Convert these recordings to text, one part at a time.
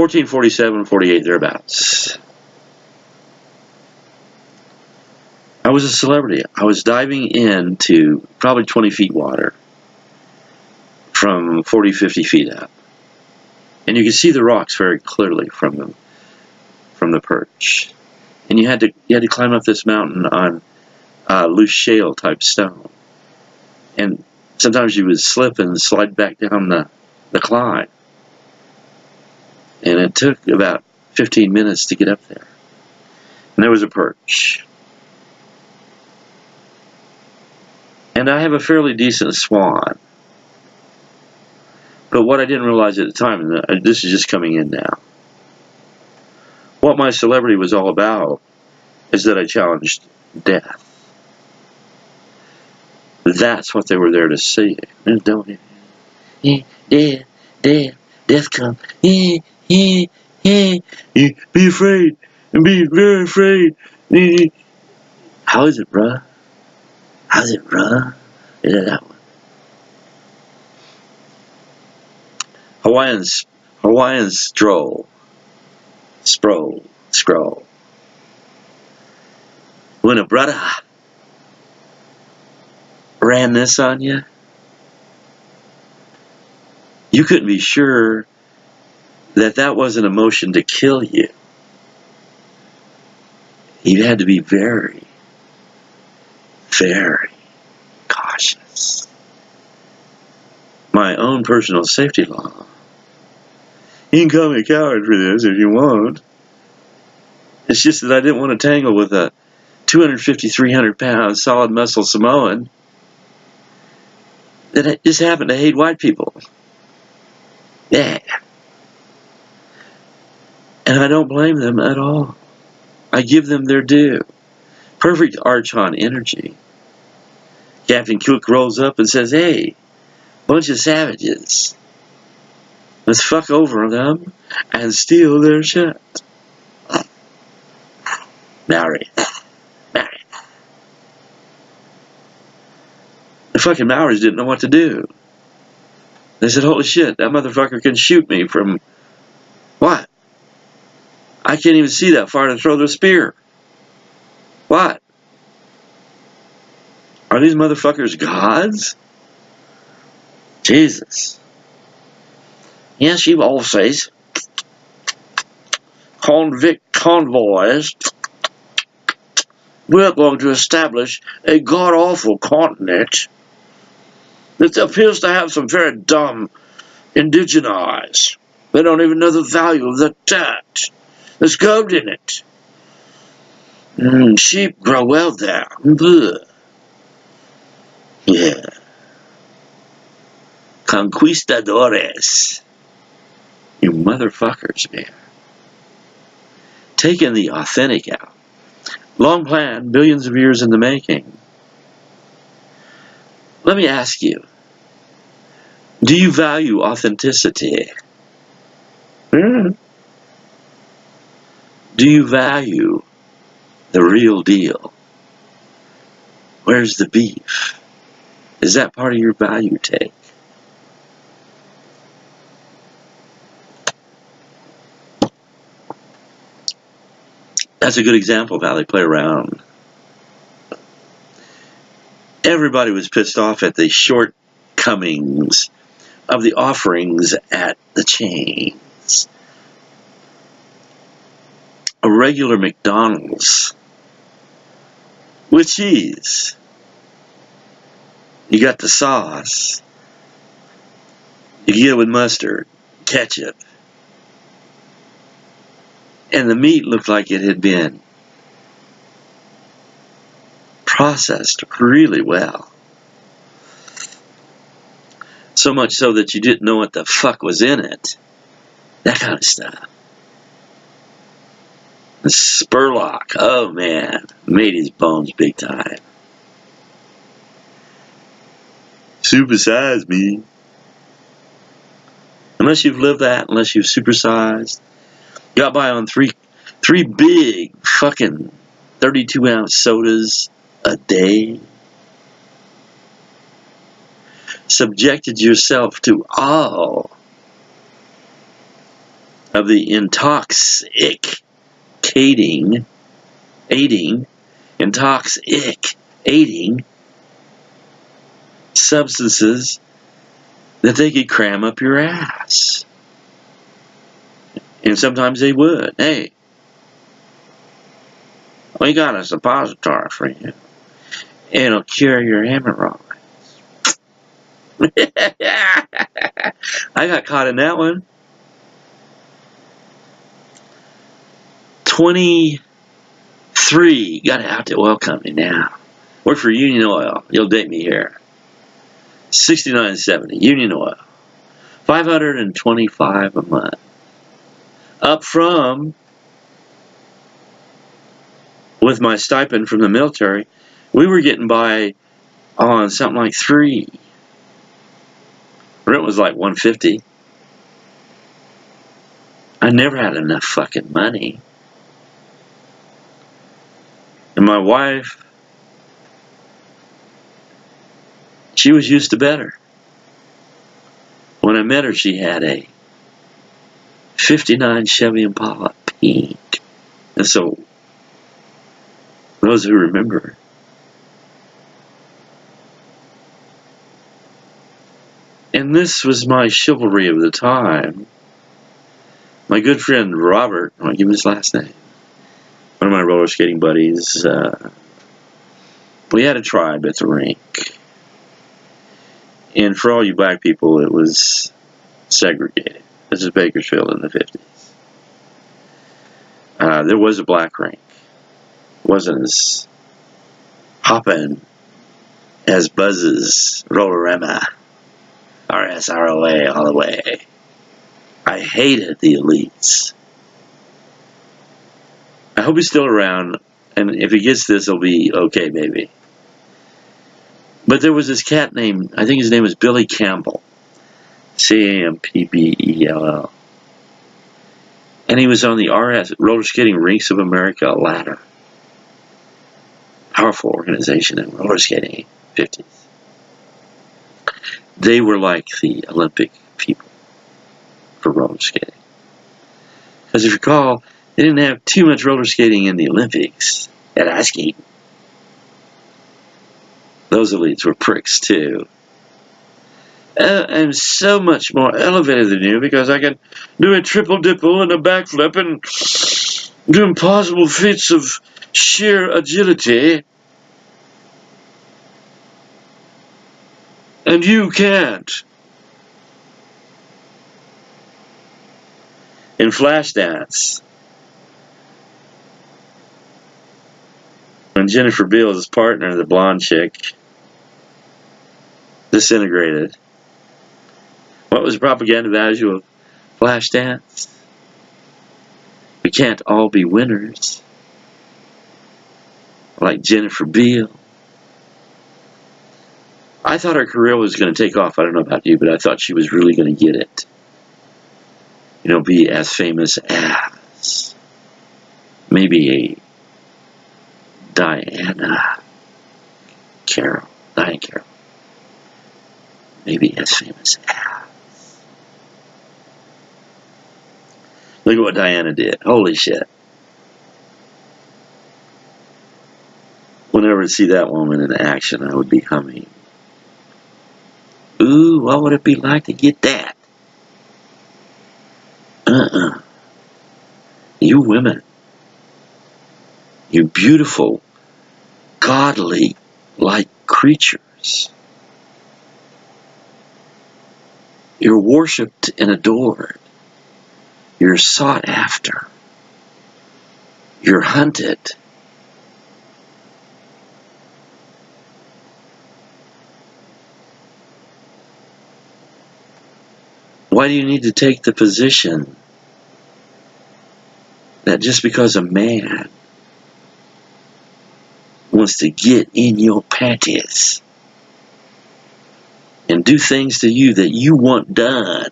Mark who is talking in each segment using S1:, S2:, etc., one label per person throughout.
S1: 1447, 48, thereabouts. I was a celebrity. I was diving into probably 20 feet water from 40, 50 feet up. And you could see the rocks very clearly from the perch. And you had to climb up this mountain on loose shale type stone. And sometimes you would slip and slide back down the climb. And it took about 15 minutes to get up there. And there was a perch. And I have a fairly decent swan. But what I didn't realize at the time, and this is just coming in now, what my celebrity was all about is that I challenged death. That's what they were there to see. Don't death come. Be afraid, and be very afraid. How is it, bruh? How's it, bruh? Is it that one? Hawaiian scroll. When a brother ran this on you, you couldn't be sure that wasn't a motion to kill you. You had to be very, very cautious. My own personal safety law. You can call me a coward for this if you want. It's just that I didn't want to tangle with a 250, 300-pound solid muscle Samoan that just happened to hate white people. Yeah. And I don't blame them at all. I give them their due. Perfect Archon energy. Captain Cook rolls up and says, hey, bunch of savages. Let's fuck over them and steal their shit. Maori. The fucking Maoris didn't know what to do. They said, holy shit, that motherfucker can shoot me from... What? I can't even see that far to throw the spear. What? Are these motherfuckers gods? Jesus. Yes, you all says. Convict convoys. We're going to establish a god-awful continent that appears to have some very dumb indigenized. They don't even know the value of the dirt. There's gold in it. Sheep grow well there. Bleh. Yeah. Conquistadores. You motherfuckers, man. Taking the authentic out. Long plan, billions of years in the making. Let me ask you, do you value authenticity? Do you value the real deal? Where's the beef? Is that part of your value take? That's a good example of how they play around. Everybody was pissed off at the shortcomings of the offerings at the chains. A regular McDonald's with cheese. You got the sauce. You get it with mustard, ketchup. And the meat looked like it had been processed really well. So much so that you didn't know what the fuck was in it. That kind of stuff. The Spurlock, oh man, made his bones big time. Supersize me. Unless you've lived that, unless you've supersized. Got by on three big fucking 32-ounce sodas a day. Subjected yourself to all of the intoxicating substances that they could cram up your ass. And sometimes they would. Hey, we got a suppository for you. It'll cure your hemorrhoids. I got caught in that one. 23 got out at Oil Company now. Work for Union Oil. You'll date me here. 69.70 Union Oil. $525 a month. Up from, with my stipend from the military, we were getting by on something like $3. Rent was like $150. I never had enough fucking money. And my wife, she was used to better. When I met her, she had a 59 Chevy Impala pink. And so, those who remember, and this was my chivalry of the time. My good friend Robert, I want to give him his last name, one of my roller skating buddies, we had a tribe at the rink. And for all you black people, it was segregated. This is Bakersfield in the 50s. There was a black rink. It wasn't as hopping as Buzz's Rollerama. RSROA all the way. I hated the elites. I hope he's still around, and if he gets this, it'll be okay, baby. But there was this cat named, I think his name was Billy Campbell. Campbell. And he was on the RS, Roller Skating Rinks of America ladder. Powerful organization in roller skating, 50s. They were like the Olympic people for roller skating. Because if you recall, they didn't have too much roller skating in the Olympics at ice skating. Those elites were pricks too. I'm so much more elevated than you because I can do a triple dipple and a backflip and do impossible feats of sheer agility. And you can't. In Flashdance, when Jennifer Beals' partner, the blonde chick, disintegrated, what was the propaganda value of Flashdance? We can't all be winners. Like Jennifer Beals. I thought her career was going to take off. I don't know about you, but I thought she was really going to get it. You know, be as famous as maybe a Diana Carroll. Maybe as famous as. Look at what Diana did. Holy shit. Whenever I see that woman in action, I would be humming. Ooh, what would it be like to get that? You women. You beautiful, godly-like creatures. You're worshipped and adored. You're sought after. You're hunted. Why do you need to take the position that just because a man wants to get in your panties and do things to you that you want done,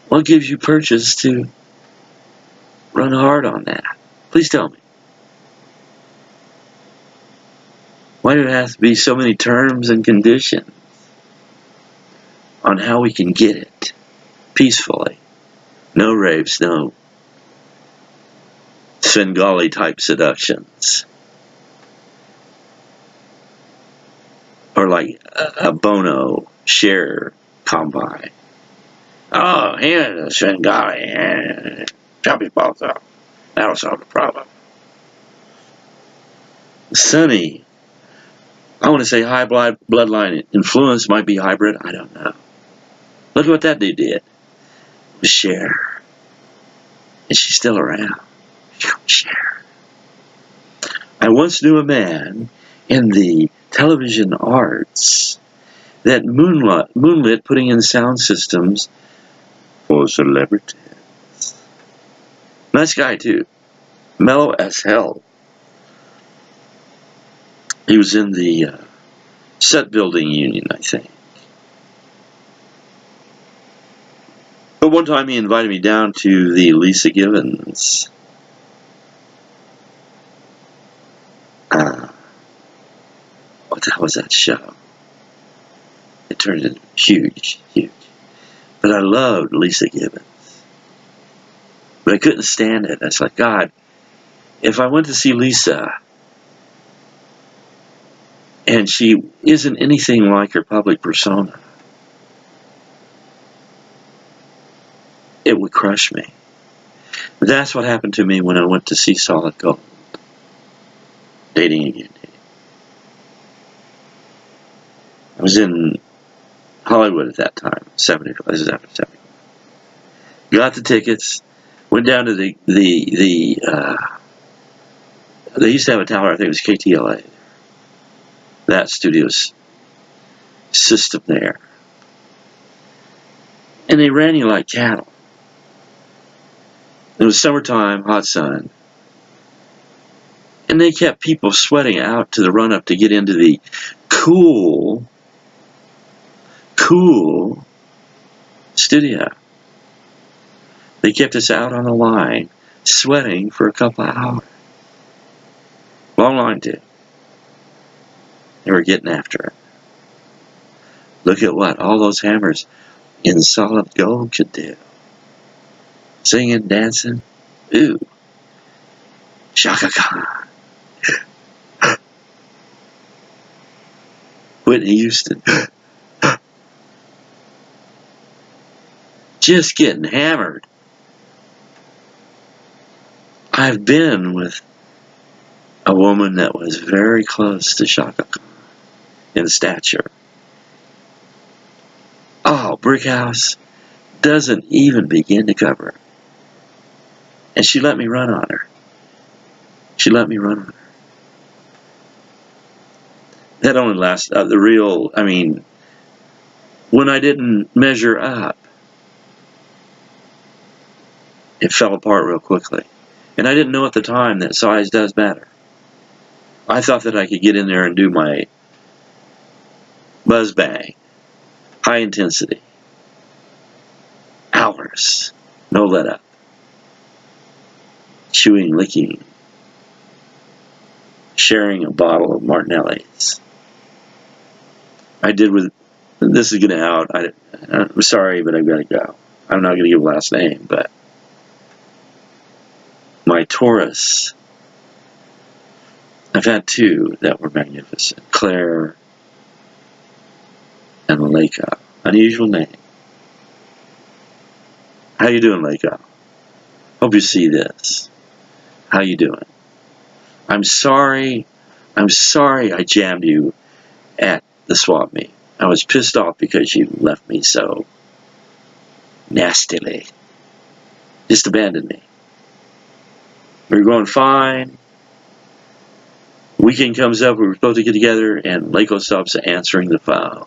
S1: what gives you purchase to run hard on that? Please tell me. Why do there have to be so many terms and conditions on how we can get it peacefully? No rapes, no Svengali type seductions. Or like a Bono Cher combine. Oh, here's a Svengali. Chop your balls off. That'll solve the problem. Sonny. I want to say high bloodline influence might be hybrid. I don't know. Look at what that dude did. Cher. And she's still around. Cher. I once knew a man in the television arts that moonlit putting in sound systems for celebrities. Nice guy, too. Mellow as hell. He was in the set building union, I think. But one time he invited me down to the Lisa Givens. What the hell was that show? It turned into huge. But I loved Lisa Givens. But I couldn't stand it. I was like, God, if I went to see Lisa and she isn't anything like her public persona, it would crush me. But that's what happened to me when I went to see Solid Gold. Dating again. I was in Hollywood at that time. This is after 70. Got the tickets. Went down to they used to have a tower, I think it was KTLA. That studio's system there. And they ran you like cattle. It was summertime, hot sun. And they kept people sweating out to the run-up to get into the cool studio. They kept us out on the line, sweating for a couple of hours. Long line, too. They were getting after it. Look at what all those hammers in solid gold could do. Singing, dancing. Ooh. Shaka Khan. Whitney Houston. Just getting hammered. I've been with a woman that was very close to Shaka Khan in stature. Oh, brick house doesn't even begin to cover her. And she let me run on her. That only lasts, when I didn't measure up, it fell apart real quickly. And I didn't know at the time that size does matter. I thought that I could get in there and do my buzz bang, high intensity, hours, no let up, chewing, licking, sharing a bottle of Martinelli's. I did with, this is getting out, I'm sorry, but I've got to go. I'm not going to give a last name, but my Taurus, I've had two that were magnificent. Claire and Leica. Unusual name. How you doing, Leica? Hope you see this. How you doing? I'm sorry I jammed you at the swap meet. I was pissed off because you left me so nastily. Just abandoned me. We were going fine. Weekend comes up, we were supposed to get together, and Leiko stops answering the phone.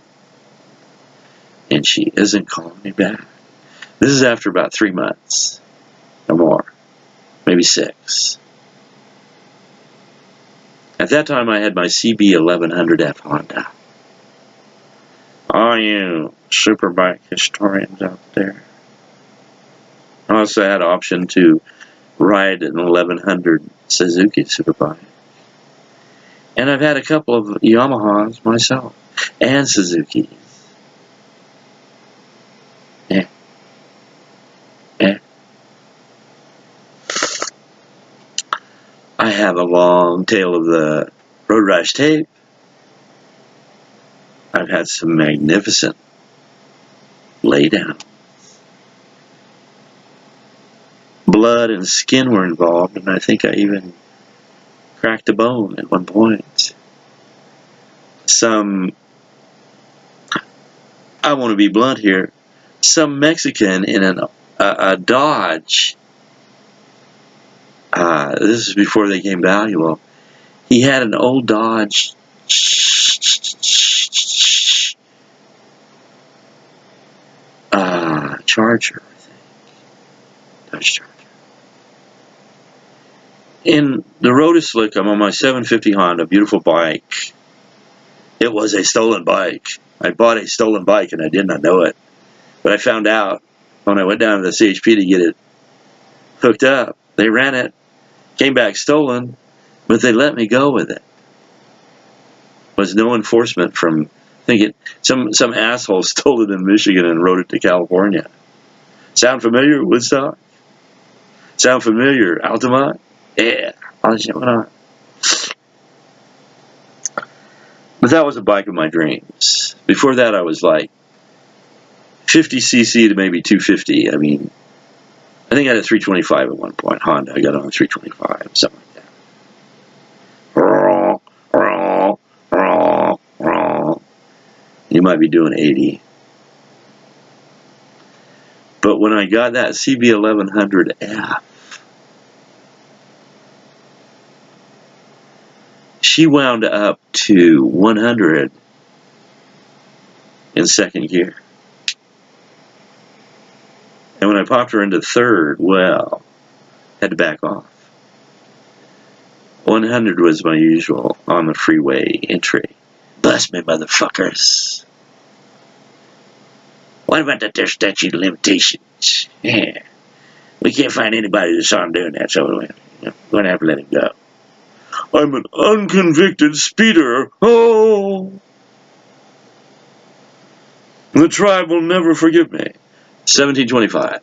S1: And she isn't calling me back. This is after about 3 months. Or more. Maybe 6. At that time, I had my CB 1100F Honda. All you superbike historians out there. I also had an option to ride an 1100 Suzuki superbike. And I've had a couple of Yamahas myself. And Suzukis. Yeah. have a long tail of the road rash tape. I've had some magnificent laydown. Blood and skin were involved, and I think I even cracked a bone at one point. I want to be blunt here, some Mexican in a Dodge, this is before they became valuable, he had an old Dodge Charger, I think. Dodge Charger. In the road is slick, I'm on my 750 Honda, beautiful bike. It was a stolen bike. I bought a stolen bike and I did not know it. But I found out when I went down to the CHP to get it hooked up. They ran it, came back stolen, but they let me go with it. Was no enforcement from thinking some asshole stole it in Michigan and rode it to California. Sound familiar, Woodstock? Sound familiar, Altamont? Yeah, all that shit went on. But that was a bike of my dreams. Before that, I was like 50cc to maybe 250. I mean, I think I had a 325 at one point. Honda, I got on a 325, something like that. You might be doing 80. But when I got that CB1100F, she wound up to 100 in second gear. And when I popped her into third, well, had to back off. 100 was my usual on the freeway entry. Bless me, motherfuckers. What about that there statute of limitations? Yeah. We can't find anybody that saw him doing that, so we're going to have to let him go. I'm an unconvicted speeder. Oh! The tribe will never forgive me. 1725.